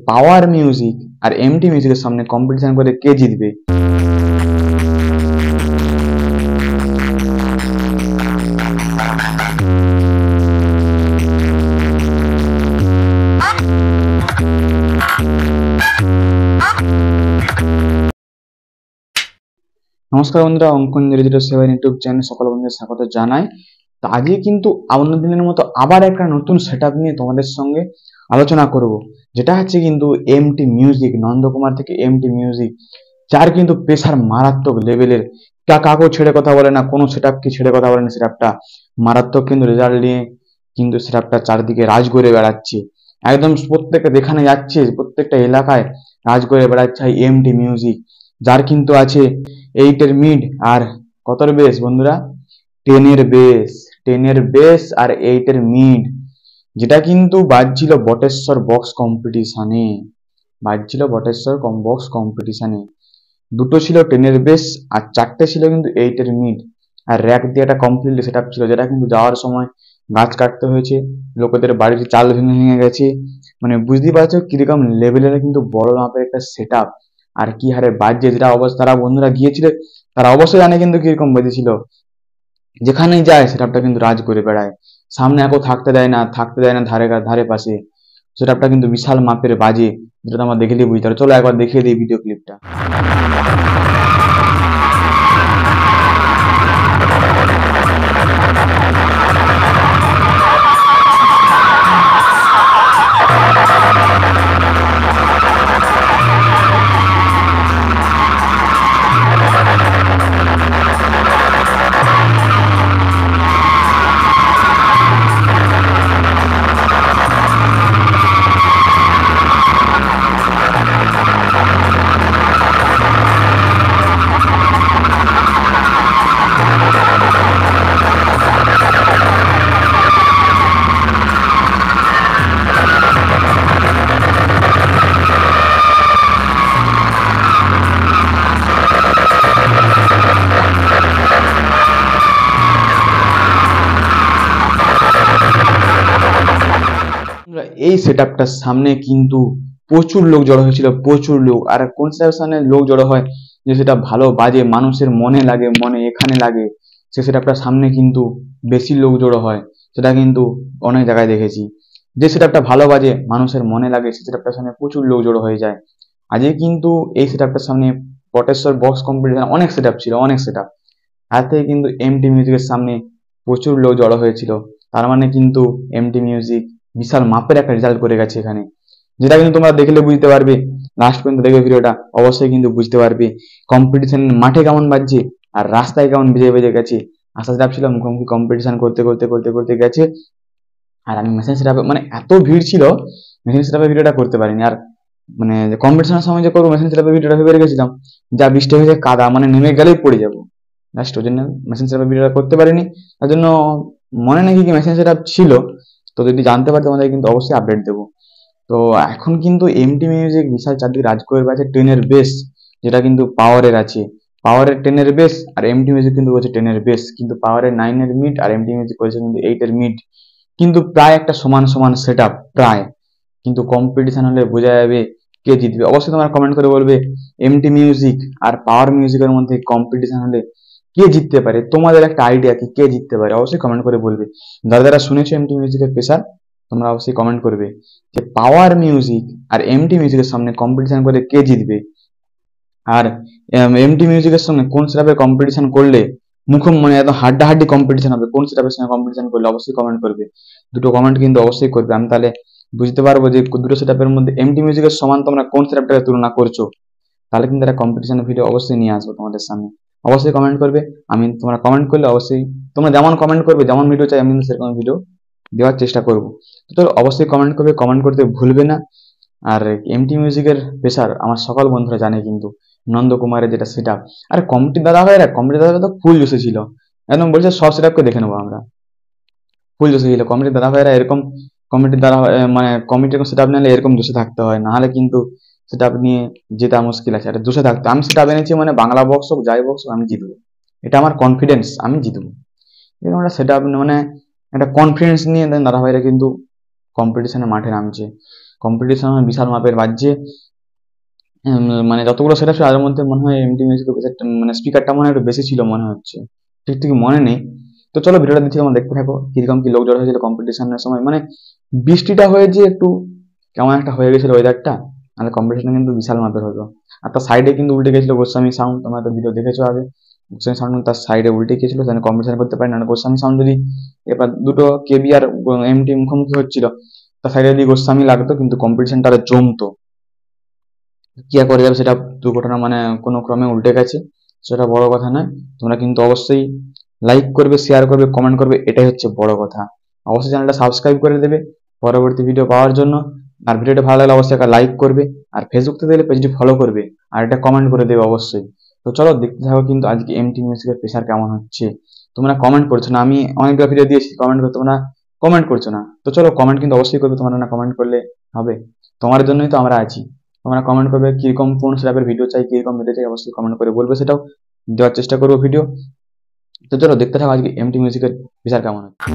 Power music আর MT মিউজিকের সামনে competition করে কে জিতবে। নমস্কার বন্ধুরা, অঙ্কন 007 ইউটিউব চ্যানেল সকল বন্ধুদের স্বাগত জানাই। তো আজকে কিন্তু অন্য দিনের মতো আবার একটা নতুন সেটআপ নিয়ে তোমাদের সঙ্গে আলোচনা করব, যেটা হচ্ছে কিন্তু এমটি মিউজিক, নন্দকুমার থেকে এমটি মিউজিক, যার কিন্তু প্রেসার মারাত্মক লেভেলের। কাকেও ছেড়ে কথা বলে না, কোনো সেটআপকে ছেড়ে কথা বলে না। সেটআপটা মারাত্মক কিন্তু রেজাল্ট নিয়ে কিন্তু সেটআপটা চারদিকে রাজ করে বেড়াচ্ছে। একদম প্রত্যেকটা যেখানে যাচ্ছে, প্রত্যেকটা এলাকায় রাজ করে বেড়াচ্ছে এমটি মিউজিক, যার কিন্তু আছে 8-এর মিড আর কতর বেস বন্ধুরা, 10-এর বেস। 10-এর বেস আর 8-এর মিড, যেটা কিন্তু বাজছিল বটেশ্বর বক্স কম্পিটিশনে। দুটো ছিল 10-এর বেস আর 4টে ছিল কিন্তু 8-এর মিড। আর র্যাক দিয়ে একটা কমপ্লিট সেটআপ ছিল, যেটা কিন্তু যাওয়ার সময় গাছ কাটতে হয়েছে, লোকেদের বাড়ির চাল ভেঙে ভেঙে গেছে। মানে বুঝতেই পারছো কিরকম লেভেলের কিন্তু বড় মাপের একটা সেটআপ, আর কি হারে বাজছে। যেটা অবস্থা, তারা বন্ধুরা গিয়েছিল তারা অবশ্যই জানে কিন্তু কিরকম বেজেছিল। যেখানেই যায় সেটআপটা কিন্তু রাজ করে বেড়ায়, সামনে একও থাকতে দেয় না ধারে পাশে। সেটআপটা কিন্তু বিশাল মাপের বাজে, যেটা তোমরা দেখলেই বুঝতে পারো। চলো একবার দেখিয়ে দিই ভিডিও ক্লিপটা। এই সেটআপটার সামনে কিন্তু প্রচুর লোক জড়ো হয়েছিল, প্রচুর লোক। আর কোন সেটআপের সামনে লোক জড়ো হয়, যে সেটা ভালো বাজে, মানুষের মনে লাগে, মনে এখানে লাগে, সে সেটআপটার সামনে কিন্তু বেশি লোক জড়ো হয়। সেটা কিন্তু অনেক জায়গায় দেখেছি। যে সেটআপটা ভালো বাজে, মানুষের মনে লাগে, সে সেটআপটার সামনে প্রচুর লোক জড়ো হয়ে যায়। আজকে কিন্তু এই সেটআপটার সামনে পটেশ্বর বক্স কম্পিটিশন অনেক সেটআপ ছিল, অনেক সেটআপ। তার থেকে কিন্তু এমটি মিউজিকের সামনে প্রচুর লোক জড়ো হয়েছিল। তার মানে কিন্তু এমটি মিউজিক বিশাল মাপের একটা রেজাল্ট করে গেছে এখানে, যেটা কিন্তু তোমরা দেখলে বুঝতে পারবে। লাস্ট পর্যন্ত দেখবে ভিডিওটা, অবশ্যই কিন্তু বুঝতে পারবে কম্পিটিশন মাঠে কেমন বাজছে আর রাস্তায় কেমন বেজে বেজে গেছে। আশা সেটআপ ছিল মুখোমুখি কম্পিটিশন করতে করতে করতে করতে গেছে। আর আমি মেশিন সেটআপে মানে এত ভিড় ছিল, মেশিন সেটআপে ভিডিওটা করতে পারিনি। আর মানে কম্পিটিশনের সময় যে করবো মেশিন সেটআপে ভিডিওটা ভেবে রেখেছিলাম, যা বৃষ্টি হয়েছে কাদা, মানে নেমে গেলেই পড়ে যাবো। জাস্ট ওই জন্য মেশিন সেটআপে ভিডিওটা করতে পারিনি। তার জন্য মনে নাকি কি মেশিন সেটআপ ছিল, তো যদি জানতে পারি তোমাদের কিন্তু অবশ্যই আপডেট দেবো। তো এখন কিন্তু এমটি মিউজিক বিশাল চারদিকে রাজ করে আছে 10-এর বেস, যেটা কিন্তু পাওয়ারের আছে। পাওয়ারের 10-এর বেস আর এমটি মিউজিক কিন্তু করেছে 10-এর বেস, কিন্তু পাওয়ারের 9-এর মিড আর এমটি মিউজিক করেছে কিন্তু 8-এর মিড। কিন্তু প্রায় একটা সমান সমান সেটআপ প্রায়। কিন্তু কম্পিটিশন হলে বোঝা যাবে কে জিতবে। অবশ্যই তোমরা কমেন্ট করে বলবে এমটি মিউজিক আর পাওয়ার মিউজিকের মধ্যে কম্পিটিশন হলে কে জিততে পারে। তোমাদের একটা আইডিয়া কি কে জিততে পারে, অবশ্যই কমেন্ট করে বলবে। যারা যারা শুনেছো এমটি মিউজিকের প্রেসার, তোমরা অবশ্যই কমেন্ট করবে যে পাওয়ার মিউজিক আর এমটি মিউজিকের সামনে কম্পিটিশন করে কে জিতবে। আর এমটি মিউজিকের সঙ্গে কোন সেটআপের কম্পিটিশন করলে মানে এত হাড্ডাহাড্ডি কম্পিটিশন হবে, কোন সেটআপের সঙ্গে কম্পিটিশন করলে অবশ্যই কমেন্ট করবে। দুটো কমেন্ট কিন্তু অবশ্যই করবে, আমি তাহলে বুঝতে পারবো যে দুটো সেটআপের মধ্যে এমটি মিউজিকের সমান তোমরা কোন সেটআপটাকে তুলনা করছো। তাহলে কিন্তু একটা কম্পিটিশনের ভিডিও অবশ্যই নিয়ে আসবো তোমাদের সামনে। অবশ্যই কমেন্ট করবে। তোমরা কমেন্ট করলে অবশ্যই, তোমরা যেমন কমেন্ট করবে, যেমন ভিডিও চাই আমি সেরকম ভিডিও দেওয়ার চেষ্টা করবো। তো অবশ্যই কমেন্ট করবে, কমেন্ট করতে ভুলবে না। আর এমটি মিউজিকের প্রেসার আমার সকল বন্ধুরা জানে কিন্তু, নন্দকুমারের যেটা সেটআপ। আর কমিটির দাদা ভাইরা তো ফুল জোশে ছিল, একদম বলছে সব সেটআপকে দেখে নেবো আমরা। ফুল জোশে ছিল কমিটির দাদা ভাইরা। এরকম কমিটির দ্বারা মানে কমিটির সেটআপ নিলে এরকম জোশে থাকতে হয়, নাহলে কিন্তু সেটআপ নিয়ে জেতা মুশকিল আছে। আর জোশে থাকতে, আমি সেটআপ এনেছি মানে বাংলা বক্স হোক যাই বক্স হোক আমি জিতবো, এটা আমার কনফিডেন্স, আমি জিতবো। এরকম একটা সেটআপ মানে একটা কনফিডেন্স নিয়ে দাদা ভাইরা কিন্তু কম্পিটিশনে মাঠে নামছে। কম্পিটিশন বিশাল মাপের বাজছে। মানে যতগুলো সেট ছিল তার মধ্যে মনে হয় এমটি মিউজিক মানে স্পিকারটা মনে হয় একটু বেশি ছিল মনে হচ্ছে, ঠিক ঠিক মনে নেই। তো চলো ভিডিওটা দেখি, তোমরা দেখতে থাকো কিরকম কি লোক জড়ো হয়েছিল কম্পিটিশনের সময়। মানে বৃষ্টিটা হয়েছে একটু কেমন একটা হয়ে গেছিল ওয়েদারটা, আর কম্পিটিশন কিন্তু বিশাল মাপের হতো। আর তার সাইডে কিন্তু উল্টে গেছিল গোস্বামী সাউন্ড, তোমরা তো ভিডিও দেখেছো আগে। গোস্বামী সাউন্ড তার সাইডে উল্টে গেছিল, সেখানে কম্পিটিশন করতে পারি না। গোস্বামী সাউন্ড যদি এবার দুটো কেবি আর এমটি মুখোমুখি হচ্ছিল, তার সাইডে যদি গোস্বামী লাগতো কিন্তু কম্পিটিশনটা আরো জমতো। কি আর করা যাবে, সেটা দুর্ঘটনা মানে কোনো ক্রমে উল্টে গেছে, সেটা বড় কথা নয়। তোমরা কিন্তু অবশ্যই লাইক করবে, শেয়ার করবে, কমেন্ট করবে, এটাই হচ্ছে বড় কথা। অবশ্যই চ্যানেলটা সাবস্ক্রাইব করে দেবে পরবর্তী ভিডিও পাওয়ার জন্য। আর ভিডিওটা ভালো লাগলে অবশ্যই একটা লাইক করবে, আর ফেসবুক থেকে দেখলে পেজটি ফলো করবে, আর একটা কমেন্ট করে দেবে অবশ্যই। তো চলো দেখতে থাকো কিন্তু আজকে এমটি মিউজিকের প্রেশার কেমন হচ্ছে। তোমরা কমেন্ট করছো না, আমি অনেকগুলো ভিডিও দিয়েছি কমেন্ট করতে, তোমরা কমেন্ট করছো না। তো চলো কমেন্ট কিন্তু অবশ্যই করবে, তোমরা না কমেন্ট করলে হবে? তোমার জন্যই তো আমরা আছি। তোমরা কমেন্ট করবে কিরকম কোন সেটাপের ভিডিও চাই, কিরকম ভিডিও চাই, অবশ্যই কমেন্ট করে বলবে, সেটাও দেওয়ার চেষ্টা করবো ভিডিও। তো চলো দেখতে থাকো আজকে এমটি মিউজিকের বিচার কেমন হচ্ছে।